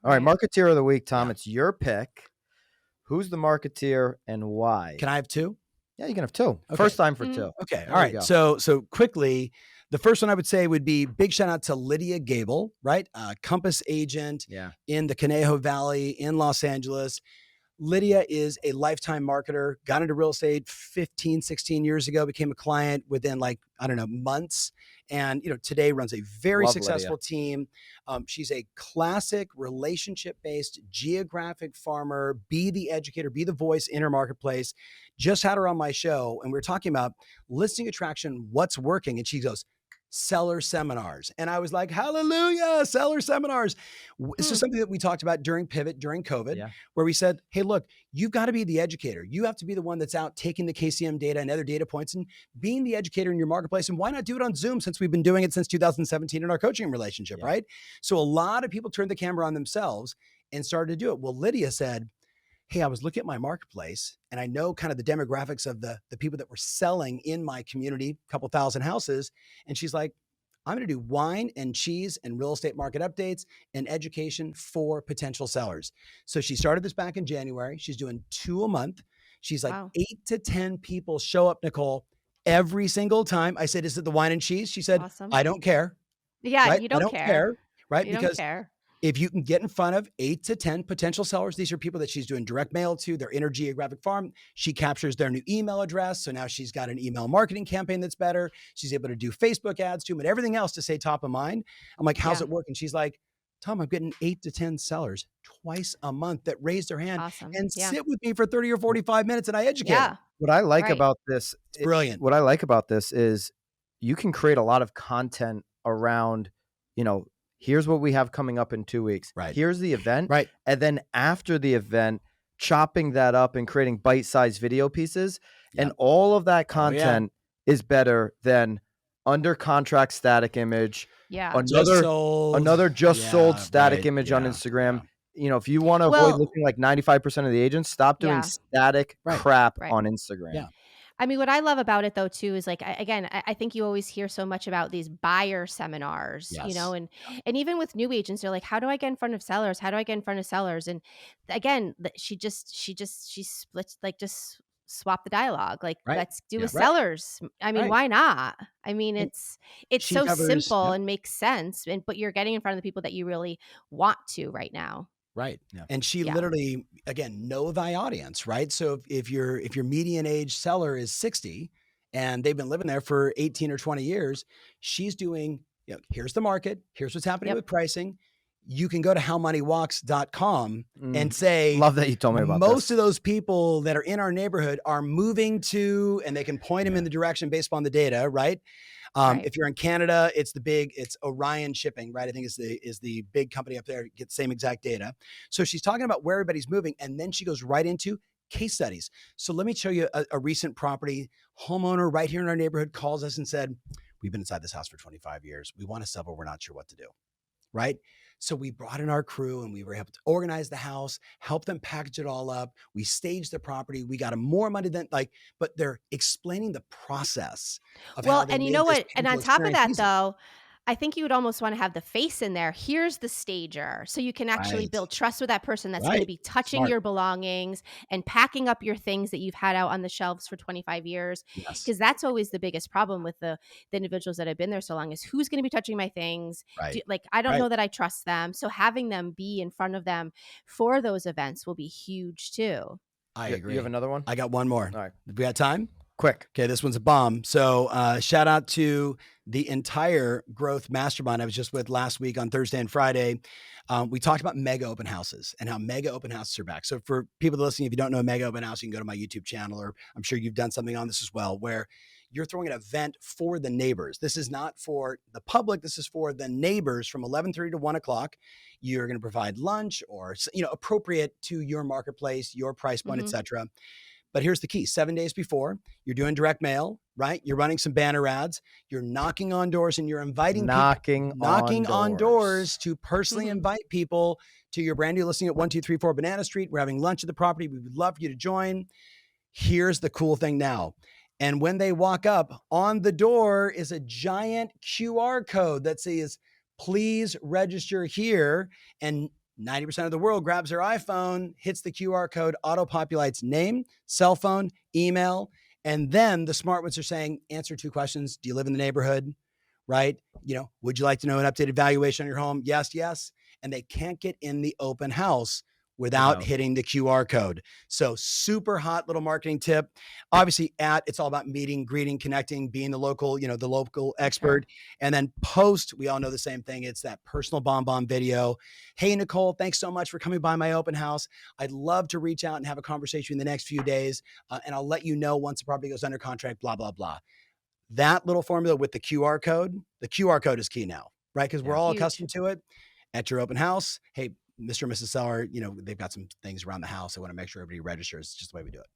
All right, Right. marketeer of the week, Tom. Yeah. It's your pick. Who's the marketeer and why? Can I have two? Yeah, you can have two. Okay. First time for two. Okay. There All we right. go. So quickly, the first one I would say would be big shout out to Lydia Gable, right? Compass agent Yeah. in the Conejo Valley in Los Angeles. Lydia is a lifetime marketer, got into real estate 15, 16 years ago, became a client within months. And, today runs a very Love successful Lydia. team. She's a classic relationship-based geographic farmer, be the educator, be the voice in her marketplace. Just had her on my show and we were talking about listing attraction, what's working. And she goes, seller seminars. And I was like, hallelujah, seller seminars. This is something that we talked about during Pivot, during COVID, where we said, hey, look, you've got to be the educator. You have to be the one that's out taking the KCM data and other data points and being the educator in your marketplace. And why not do it on Zoom since we've been doing it since 2017 in our coaching relationship, right? So a lot of people turned the camera on themselves and started to do it. Well, Lydia said, hey, I was looking at my marketplace and I know kind of the demographics of the people that were selling in my community, a couple thousand houses. And she's like, I'm going to do wine and cheese and real estate market updates and education for potential sellers. So she started this back in January. She's doing 2 a month. She's like 8 to 10 people show up, Nicole, every single time. I said, is it the wine and cheese? She said, Awesome. I don't care. Yeah, right? you don't care. Right? You Because don't care. if you can get in front of 8 to 10 potential sellers, these are people that she's doing direct mail to, their inner geographic farm. She captures their new email address. So now she's got an email marketing campaign that's better. She's able to do Facebook ads to them and everything else to stay top of mind. I'm like, how's it working? She's like, Tom, I'm getting 8 to 10 sellers twice a month that raise their hand and sit with me for 30 or 45 minutes and I educate them. What I like about this, it's brilliant. What I like about this is you can create a lot of content around, here's what we have coming up in 2 weeks. Right. Here's the event. Right. And then after the event, chopping that up and creating bite-sized video pieces. And all of that content is better than under contract static image. Yeah. Another just sold static image on Instagram. If you want to avoid looking like 95% of the agents, stop doing static crap on Instagram. Yeah. I mean, what I love about it though, too, is like, I think you always hear so much about these buyer seminars, and even with new agents, they're like, how do I get in front of sellers? How do I get in front of sellers? And again, she splits, like, just swap the dialogue. Like, let's do a sellers. I mean, why not? I mean, it's so simple and makes sense, but you're getting in front of the people that you really want to right now. Right. Yeah. And she literally, again, know thy audience, right? So if your median age seller is 60 and they've been living there for 18 or 20 years, she's doing, here's the market, here's what's happening with pricing. You can go to howmoneywalks.com and say, love that you told me about most of those people that are in our neighborhood are moving to, and they can point them in the direction based upon the data, right? If you're in Canada, it's Orion Shipping, right? I think is the big company up there, get the same exact data. So she's talking about where everybody's moving. And then she goes right into case studies. So let me show you a recent property. Homeowner right here in our neighborhood calls us and said, we've been inside this house for 25 years. We want to sell, but we're not sure what to do. Right. So we brought in our crew and we were able to organize the house, help them package it all up. We staged the property. We got them more money than but they're explaining the process of how they and you know what? And on top of that, though, I think you would almost want to have the face in there. Here's the stager. So you can actually build trust with that person that's going to be touching your belongings and packing up your things that you've had out on the shelves for 25 years. Because that's always the biggest problem with the individuals that have been there so long is who's going to be touching my things? I don't know that I trust them. So having them be in front of them for those events will be huge too. I agree. You have another one? I got one more. All right. We got time? Quick. Okay, this one's a bomb. So shout out to the entire growth mastermind I was just with last week on Thursday and Friday. We talked about mega open houses and how mega open houses are back. So for people listening, if you don't know a mega open house, you can go to my YouTube channel, or I'm sure you've done something on this as well, where you're throwing an event for the neighbors. This is not for the public. This is for the neighbors from 11:30 to 1 o'clock. You're going to provide lunch or, appropriate to your marketplace, your price point, et cetera. But here's the key. 7 days before, you're doing direct mail, right? You're running some banner ads. You're knocking on doors and you're inviting knocking on doors to personally invite people to your brand new listing at 1234 Banana Street. We're having lunch at the property. We would love for you to join. Here's the cool thing now. And when they walk up, on the door is a giant QR code that says, please register here. And 90% of the world grabs their iPhone, hits the QR code, auto-populates name, cell phone, email, and then the smart ones are saying, answer 2 questions. Do you live in the neighborhood? Right? Would you like to know an updated valuation on your home? Yes, yes. And they can't get in the open house without hitting the QR code. So super hot little marketing tip. Obviously it's all about meeting, greeting, connecting, being the local, the local expert. And then post, we all know the same thing. It's that personal bomb video. Hey, Nicole, thanks so much for coming by my open house. I'd love to reach out and have a conversation in the next few days. And I'll let you know once the property goes under contract, blah, blah, blah. That little formula with the QR code is key now, right? Because we're all accustomed to it at your open house. Hey, Mr. and Mrs. Seller, they've got some things around the house. I want to make sure everybody registers. It's just the way we do it.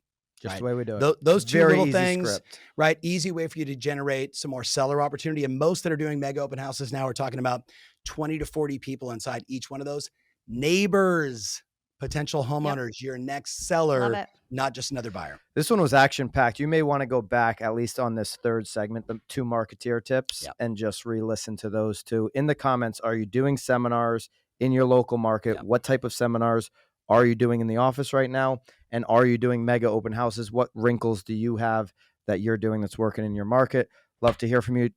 Just the way we do it. Those 2 Very little easy things, script. right? Easy way for you to generate some more seller opportunity. And most that are doing mega open houses now are talking about 20 to 40 people inside each one of those. Neighbors, potential homeowners, your next seller, not just another buyer. This one was action-packed. You may want to go back, at least on this 3rd segment, the 2 marketeer tips, and just re-listen to those 2. In the comments, are you doing seminars in your local market? What type of seminars are you doing in the office right now? And are you doing mega open houses? What wrinkles do you have that you're doing that's working in your market? Love to hear from you.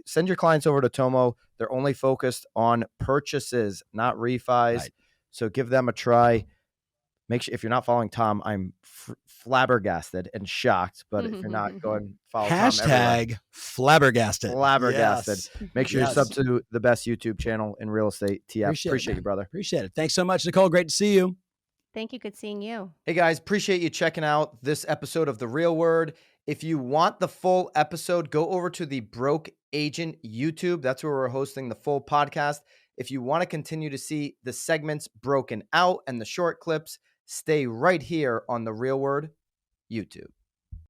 Send your clients over to Tomo. They're only focused on purchases, not refis. Right. So give them a try. Make sure, if you're not following Tom, I'm flabbergasted and shocked. But if you're not, go and follow Tom everywhere. Flabbergasted. Yes. Make sure you're sub to the best YouTube channel in real estate. TF. Appreciate you, brother. Appreciate it. Thanks so much, Nicole. Great to see you. Thank you. Good seeing you. Hey guys, appreciate you checking out this episode of The Real Word. If you want the full episode, go over to the Broke Agent YouTube. That's where we're hosting the full podcast. If you want to continue to see the segments broken out and the short clips, stay right here on The Real Word YouTube.